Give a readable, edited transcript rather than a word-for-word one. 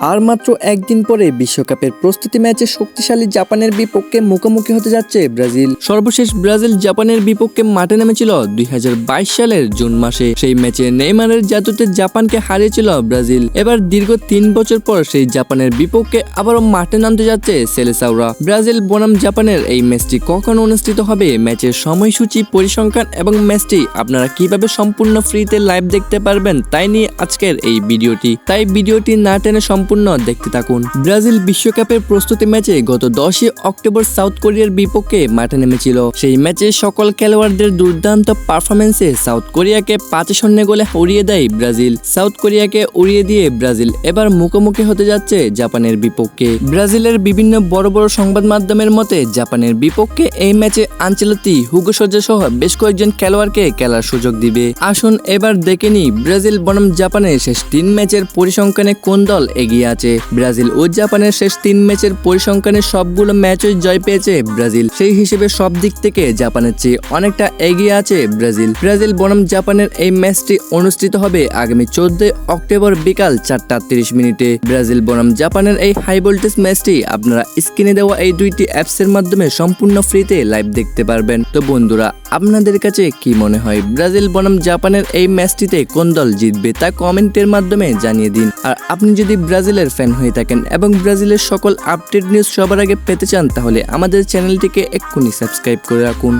আর মাত্র একদিন পরে বিশ্বকাপের প্রস্তুতি ম্যাচে শক্তিশালী জাপানের বিপক্ষে মুখোমুখি হতে যাচ্ছে ব্রাজিল। সর্বশেষ ব্রাজিল জাপানের বিপক্ষে মাঠে নেমেছিল 2022 সালের জুন মাসে। সেই ম্যাচে নেইমারের জাদুতে জাপানকে হারিয়েছিল ব্রাজিল। এবার দীর্ঘ 3 বছর পর সেই জাপানের বিপক্ষে আবারও মাঠে নামতে যাচ্ছে সেলেসাওরা। ব্রাজিল বনাম জাপানের এই ম্যাচটি কখন অনুষ্ঠিত হবে, ম্যাচের সময়সূচি, পরিসংখ্যান এবং ম্যাচটি আপনারা কিভাবে সম্পূর্ণ ফ্রিতে লাইভ দেখতে পারবেন তাই নিয়ে আজকের এই ভিডিওটি। তাই ভিডিওটি না টেনে সম্পূর্ণ দেখতে থাকুন। ব্রাজিল বিশ্বকাপের প্রস্তুতি ম্যাচে গত 10 অক্টোবর সাউথ কোরিয়ার বিপক্ষে মাঠে নেমেছিল। সেই ম্যাচে সকল খেলোয়াড়দের দুর্দান্ত পারফরমেন্সে সাউথ কোরিয়াকে 5-0 গোলে উড়িয়ে দেয় ব্রাজিল। সাউথ কোরিয়াকে উড়িয়ে দিয়ে ব্রাজিল এবার মুখোমুখি হতে যাচ্ছে জাপানের বিপক্ষে। ব্রাজিলের বিভিন্ন বড় বড় সংবাদ মাধ্যমের মতে জাপানের বিপক্ষে এই ম্যাচে আনচেলত্তি, হুগো সজ্জা সহ বেশ কয়েকজন খেলোয়াড়কে খেলার সুযোগ দিবে। আসুন এবার দেখে নি ব্রাজিল বনাম জাপানের শেষ 3 ম্যাচের পরিসংখ্যানে কোন দল এগিয়ে আছে। ব্রাজিল ও জাপানের শেষ 3 ম্যাচের পরিসংখ্যানে সবগুলো ম্যাচই জয় পেয়েছে ব্রাজিল। সেই হিসেবে সব দিক থেকে জাপানের চেয়ে অনেকটা এগিয়ে আছে ব্রাজিল। ব্রাজিল বনাম জাপানের এই ম্যাচটি অনুষ্ঠিত হবে আগামী 14 অক্টোবর বিকাল 4:30 মিনিটে। ব্রাজিল বনাম জাপানের এই হাই ভোল্টেজ ম্যাচটি আপনারা স্ক্রিনে দেওয়া এই দুইটি অ্যাপসের মাধ্যমে সম্পূর্ণ ফ্রিতে লাইভ দেখতে পারবেন। তো বন্ধুরা, আপনাদের কাছে কি মনে হয় ব্রাজিল বনাম জাপানের এই ম্যাচটিতে কোন দল জিতবে তা কমেন্টের মাধ্যমে জানিয়ে দিন। আর আপনি যদি ব্রাজিলের ফ্যান হয়ে থাকেন এবং ব্রাজিলের সকল আপডেট নিউজ সবার আগে পেতে চান তাহলে আমাদের চ্যানেলটিকে এক্ষুনি সাবস্ক্রাইব করে রাখুন।